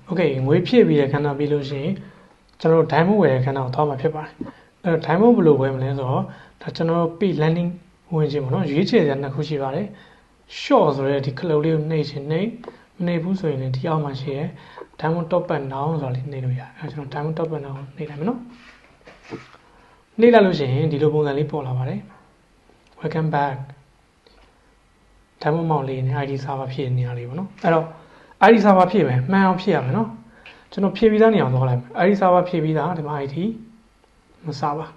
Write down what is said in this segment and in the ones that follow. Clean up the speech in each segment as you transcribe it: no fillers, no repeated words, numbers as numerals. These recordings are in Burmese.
Okay ငွေဖြည့်ပြီးတဲ့ခဏပြီးလို့ရှိရင်ကျွန်တော် diamond ဝယ်တဲ့ခဏကိုထောက်မှာဖြစ်ပါတယ်အဲ့တော့ diamond ဘယ်လိုဝယ်မလဲဆိုတော့ဒါကျွန်တော် page landing ဝင်ခြင်းပေါ့နော်ရွေးချယ်စရာနှစ်ခုရှိပါတယ် short ဆိုတဲ့ဒီခလုတ်လေးကိုနှိပ်ခြင်းနှိပ်ဘူးဆိုရင်လည်းဒီအောက်မှာရှိရဲ diamond top and down ဆိုတာလေးနှိပ်လို့ရတယ်အဲ့တော့ကျွန်တော် diamond top and down နှိပ်လိုက်မယ်နော်နှိပ်လိုက်လို့ရှိရင်ဒီလိုပုံစံလေးပေါ်လာပါတယ် welcome back diamond မောင်လေးနဲ့ ID server ဖြည့်နေရလေးပေါ့နော်အဲ့တော့ ID server ဖြည့်မယ်မှန်အောင်ဖြည့်ရမယ်နော်ကျွန်တော်ဖြည့်ပြီးသားနေအောင်သွားလိုက်မယ် ID server ဖြည့်ပြီးသားဒီမှာ ID မစားပါ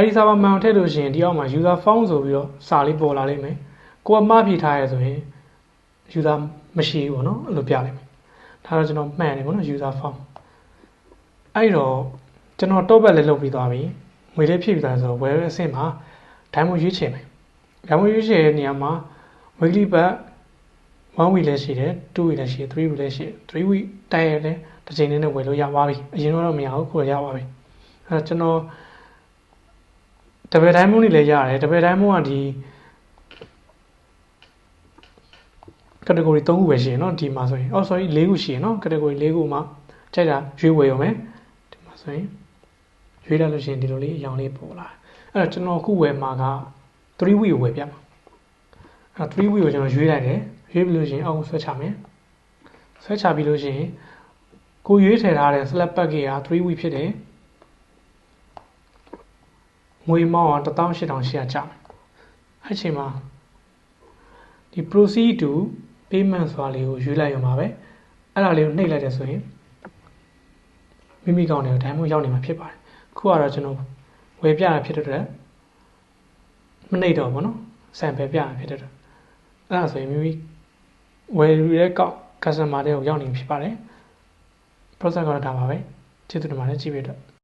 ID server မှန်အောင်ထည့်လို့ရှိရင်ဒီအောက်မှာ user form ဆိုပြီးတော့စာလေးပေါ်လာလိမ့်မယ်ကိုကမှားဖြည့်ထားရဲဆိုရင် user မရှိဘူးပေါ့နော်အဲ့လိုပြလိုက်မယ်ဒါတော့ကျွန်တော်မှန်တယ်ပေါ့နော် user form အဲ့တော့ကျွန်တော် top back လေးလုပ်ပြီးသွားပြီငွေလေးဖြည့်ပြီးသားဆိုတော့ web အဆင့်မှာ diamond ရွေးချယ်မယ် diamond ရွေးချယ်တဲ့နေရာမှာ weekly back 1 week လည်းရှိတယ်2 week လည်းရှိတယ်3 week လည်းရှိတယ်3 week တိုင်ရတယ်တစ်ချိန်နဲ့ဝယ်လို့ရပါပြီအရင်တော့မရဘူးခုရပါပြီအဲ့တော့ကျွန်တော် double diamond တွေလည်းရတယ် double diamond ကဒီ category 3ခုပဲရှိရနော်ဒီမှာဆိုရင် sorry 4ခုရှိရနော် category 4ခုမှာကြိုက်တာရွေးဝယ်ရုံပဲဒီမှာဆိုရင်ရွေးလိုက်လို့ရှိရင်ဒီလိုလေးအရောင်လေးပေါ်လာအဲ့တော့ကျွန်တော်အခုဝယ်မှာက3 week ကိုဝယ်ပြမှာအဲ့တော့3 week ကိုကျွန်တော်ရွေးလိုက်တယ်ရွေးပြီးလို့ရှိရင်အောက်ဆွဲချမယ်ဆွဲချပြီးလို့ရှိရင်ကိုရွေးထည့်ထားတဲ့ slab pack က3 week ဖြစ်တယ်ငွေမောင်းက18800ကျမယ်အဲ့ချိန်မှာဒီ proceed to payment ဆိုတာလေးကိုရွေးလိုက်ရမှာပဲအဲ့ဒါလေးကိုနှိပ်လိုက်တယ်ဆိုရင်မိမိကောင်တွေကို diamond ရောက်နေမှာဖြစ်ပါတယ်ခုကတော့ကျွန်တော်ဝယ်ပြတာဖြစ်တဲ့အတွက်မနှိပ်တော့ဘူးเนาะ sample ပြတာဖြစ်တဲ့အတွက်အဲ့ဒါဆိုရင်မိမိဝယ်ယူတဲ့ကောက် customer တွေကိုရောက်နေဖြစ်ပါတယ် process ကတော့ဒါပါပဲကျေးဇူးတင်ပါတယ်ကြည့်ပေးတော့